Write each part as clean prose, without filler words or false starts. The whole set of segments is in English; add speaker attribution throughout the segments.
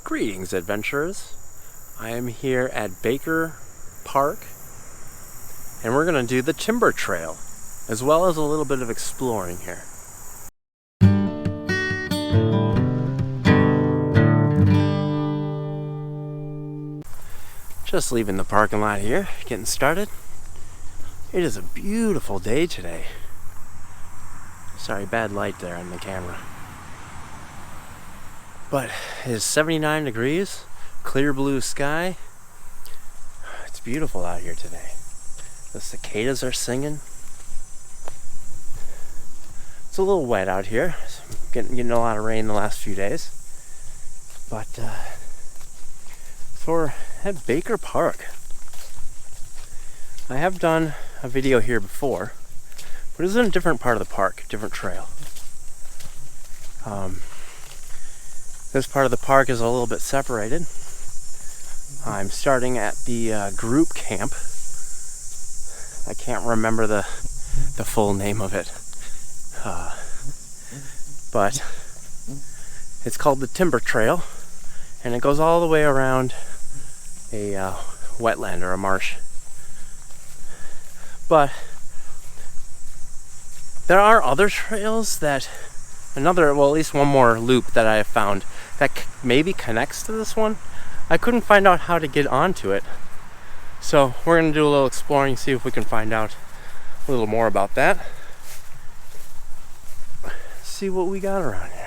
Speaker 1: Greetings, adventurers. I am here at Baker Park, and we're going to do the timber trail, as well as a little bit of exploring here. Just leaving the parking lot here, getting started. It is a beautiful day today. Sorry, bad light there on the camera. But it is 79 degrees, clear blue sky. It's beautiful out here today. The cicadas are singing. It's a little wet out here. Getting a lot of rain the last few days. But so we're at Baker Park. I have done a video here before, but it's in a different part of the park, different trail. This part of the park is a little bit separated. I'm starting at the group camp. I can't remember the full name of it. But it's called the Timber Trail, and it goes all the way around a wetland or a marsh. But there are other trails that at least one more loop that I have found that maybe connects to this one. I couldn't find out how to get onto it, so we're going to do a little exploring, see if we can find out a little more about that. See what we got around here.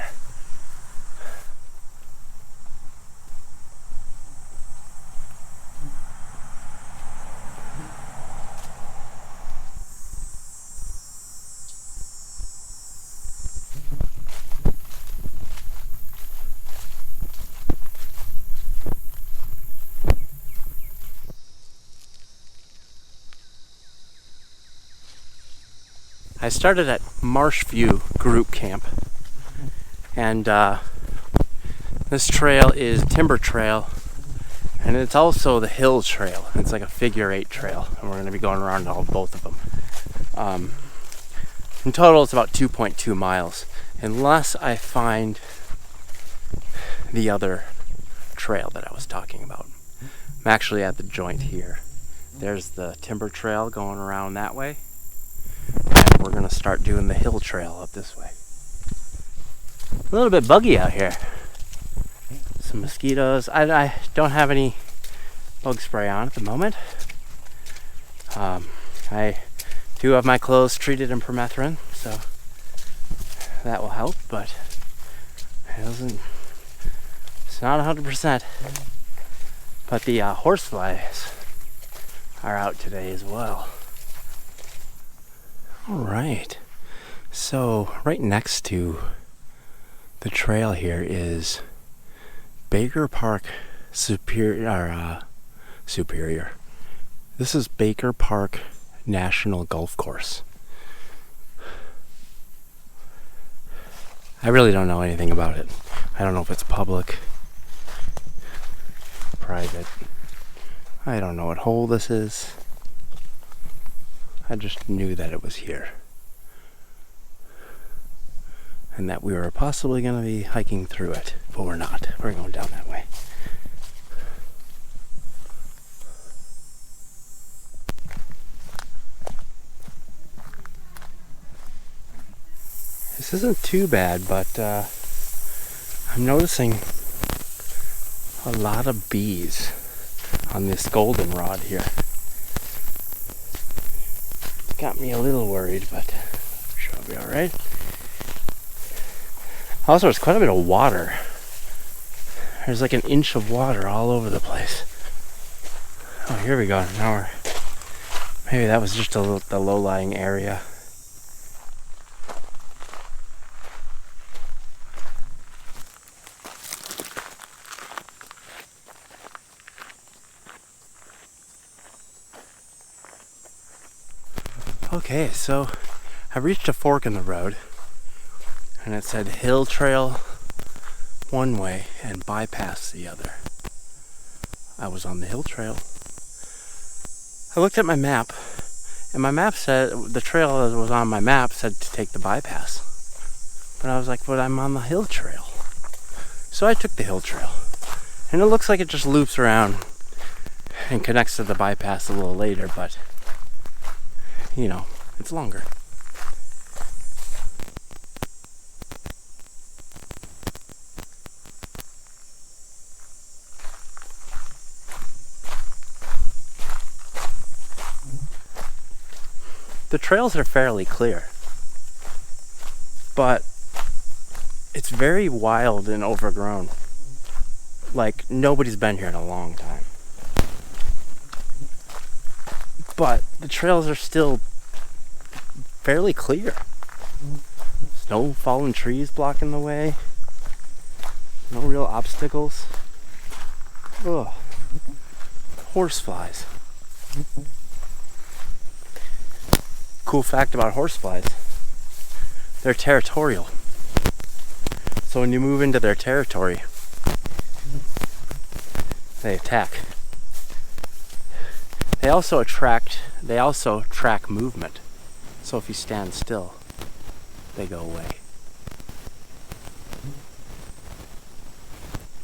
Speaker 1: I started at Marsh View Group Camp, and this trail is Timber Trail, and it's also the Hill Trail. It's like a figure-8 trail, and we're going to be going around both of them. In total, it's about 2.2 miles, unless I find the other trail that I was talking about. I'm actually at the joint here. There's the Timber Trail going around that way. And we're going to start doing the hill trail up this way. A little bit buggy out here. Some mosquitoes. I don't have any bug spray on at the moment. I do have my clothes treated in permethrin, so that will help, but it's not 100%. But the horseflies are out today as well. Alright, so right next to the trail here is Baker Park Superior. This is Baker Park National Golf Course. I really don't know anything about it. I don't know if it's public, private. I don't know what hole this is. I just knew that it was here, and that we were possibly going to be hiking through it, but we're not. We're going down that way. This isn't too bad, but I'm noticing a lot of bees on this goldenrod here. Got me a little worried, but I'm sure I'll be alright. Also, there's quite a bit of water. There's like an inch of water all over the place. Oh, here we go. Now maybe that was just the low-lying area. Okay, so I reached a fork in the road, and it said hill trail one way and bypass the other. I was on the hill trail. I looked at my map, and my map said, the trail that was on my map said to take the bypass. But I was like, but I'm on the hill trail. So I took the hill trail. And it looks like it just loops around and connects to the bypass a little later, but you know, it's longer. The trails are fairly clear, but it's very wild and overgrown. Like, nobody's been here in a long time. But the trails are still fairly clear. There's no fallen trees blocking the way. No real obstacles. Ugh. Horseflies. Cool fact about horseflies, they're territorial. So when you move into their territory, they attack. They also track movement. So if you stand still, they go away.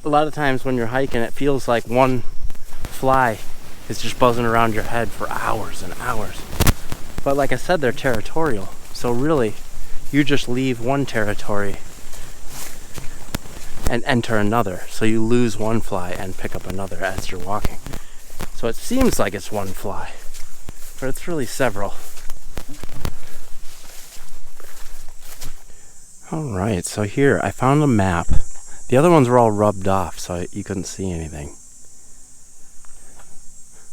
Speaker 1: A lot of times when you're hiking, it feels like one fly is just buzzing around your head for hours and hours. But like I said, they're territorial. So really, you just leave one territory and enter another. So you lose one fly and pick up another as you're walking. So it seems like it's one fly, but it's really several. Alright, so here I found a map. The other ones were all rubbed off, so you couldn't see anything.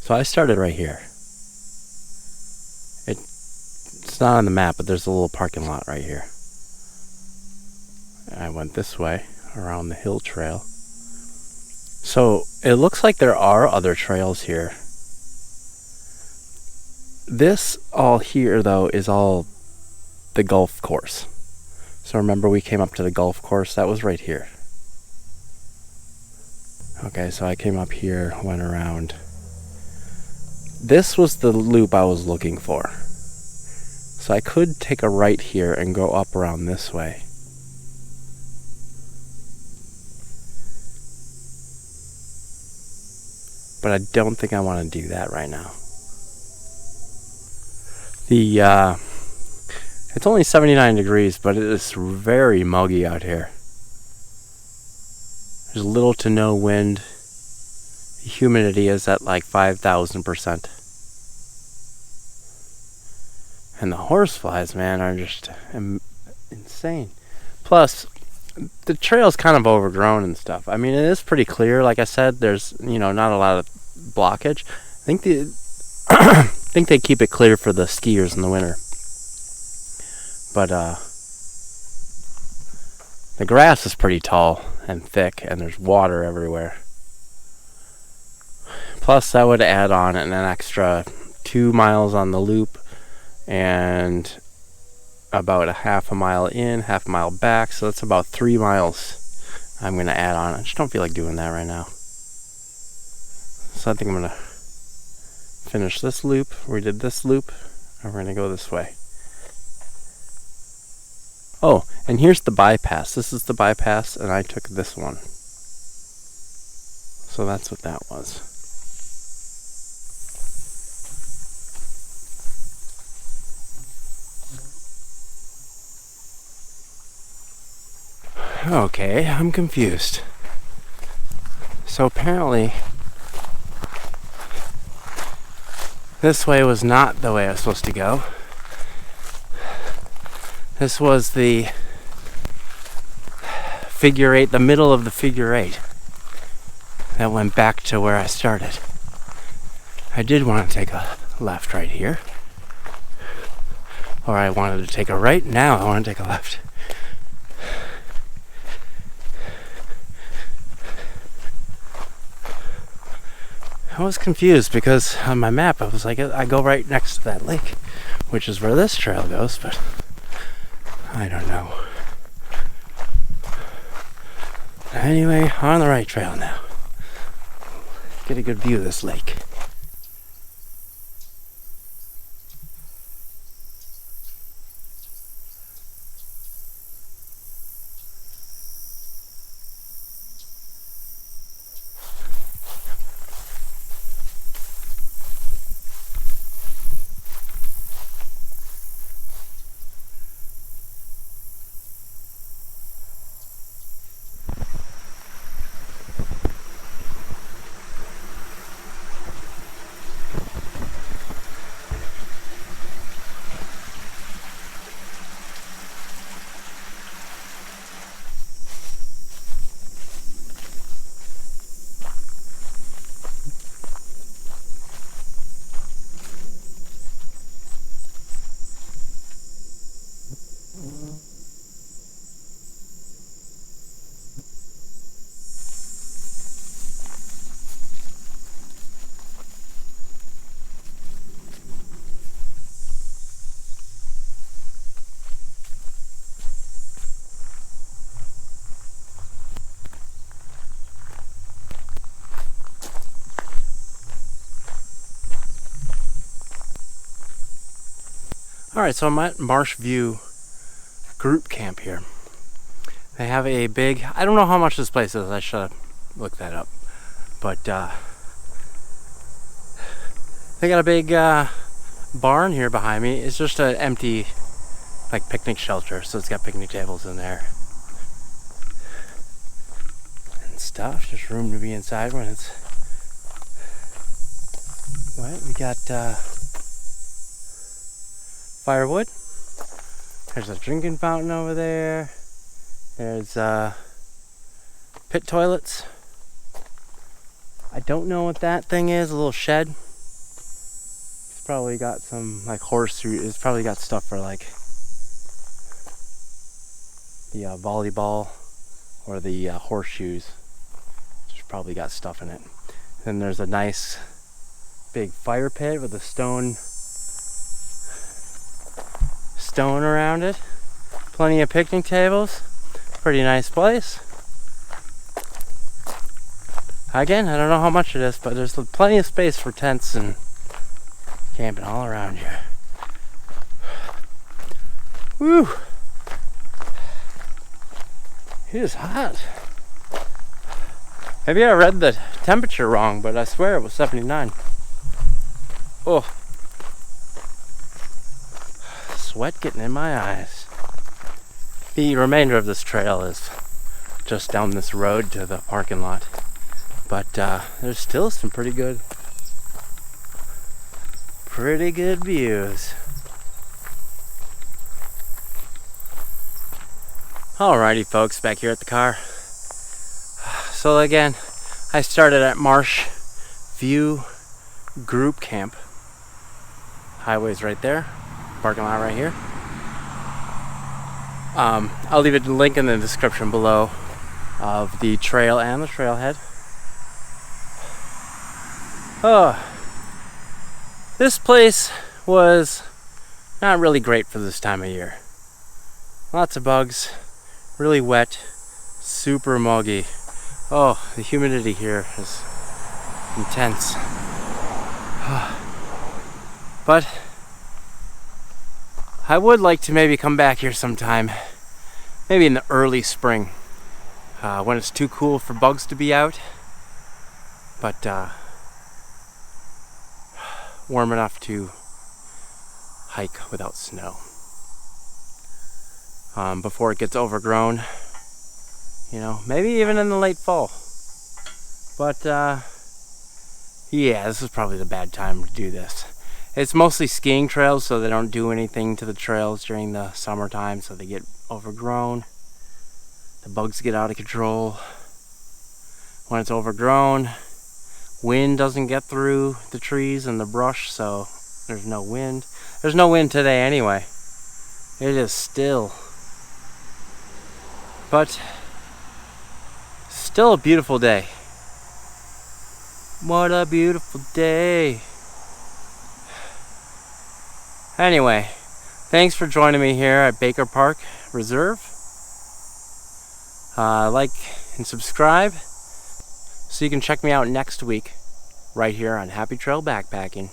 Speaker 1: So I started right here. It's not on the map, but there's a little parking lot right here. I went this way, around the hill trail. So it looks like there are other trails here. This all here, though, is all the golf course. So remember we came up to the golf course? That was right here. Okay, so I came up here, went around. This was the loop I was looking for. So I could take a right here and go up around this way. But I don't think I want to do that right now. It's only 79 degrees, but it is very muggy out here. There's little to no wind. The humidity is at like 5,000%. And the horseflies, man, are just insane. Plus, the trail's kind of overgrown and stuff. I mean, it is pretty clear. Like I said, there's, not a lot of blockage. I think they keep it clear for the skiers in the winter. But the grass is pretty tall and thick, and there's water everywhere. Plus, that would add on an extra 2 miles on the loop and about a half a mile in, half a mile back. So that's about 3 miles I'm going to add on. I just don't feel like doing that right now. So I think I'm going to finish this loop. We did this loop, and we're going to go this way. Oh, and here's the bypass. This is the bypass, and I took this one. So that's what that was. Okay, I'm confused. So apparently, this way was not the way I was supposed to go. This was the figure eight, the middle of the figure eight that went back to where I started. I did want to take a left right here. Or I wanted to take a right, now I want to take a left. I was confused because on my map I was like, I go right next to that lake, which is where this trail goes, but I don't know. Anyway, on the right trail now. Get a good view of this lake. Alright, so I'm at Marsh View group camp here. They have a big, I don't know how much this place is, I should have looked that up. But they got a big barn here behind me. It's just an empty like picnic shelter, so it's got picnic tables in there and stuff. Just room to be inside when it's wet. We got firewood. There's a drinking fountain over there. There's pit toilets. I don't know what that thing is, a little shed. It's probably got some like it's probably got stuff for like the volleyball or the horseshoes. It's probably got stuff in it. Then there's a nice big fire pit with a stone around it. Plenty of picnic tables. Pretty nice place. Again, I don't know how much it is, but there's plenty of space for tents and camping all around here. Woo! It is hot. Maybe I read the temperature wrong, but I swear it was 79. Oh. Sweat getting in my eyes. The remainder of this trail is just down this road to the parking lot. But there's still some pretty good views. Alrighty folks, back here at the car. So again, I started at Marsh View Group Camp. Highway's right there, parking lot right here. I'll leave a link in the description below of the trail and the trailhead. This place was not really great for this time of year. Lots of bugs, really wet, super muggy. Oh, the humidity here is intense. But I would like to maybe come back here sometime, maybe in the early spring, when it's too cool for bugs to be out, but warm enough to hike without snow. Before it gets overgrown, you know, maybe even in the late fall. But yeah, this is probably the bad time to do this. It's mostly skiing trails, so they don't do anything to the trails during the summertime, so they get overgrown. The bugs get out of control. When it's overgrown, wind doesn't get through the trees and the brush, so there's no wind. There's no wind today anyway. It is still. But still a beautiful day. What a beautiful day. Anyway, thanks for joining me here at Baker Park Reserve. Like and subscribe so you can check me out next week right here on Happy Trail Backpacking.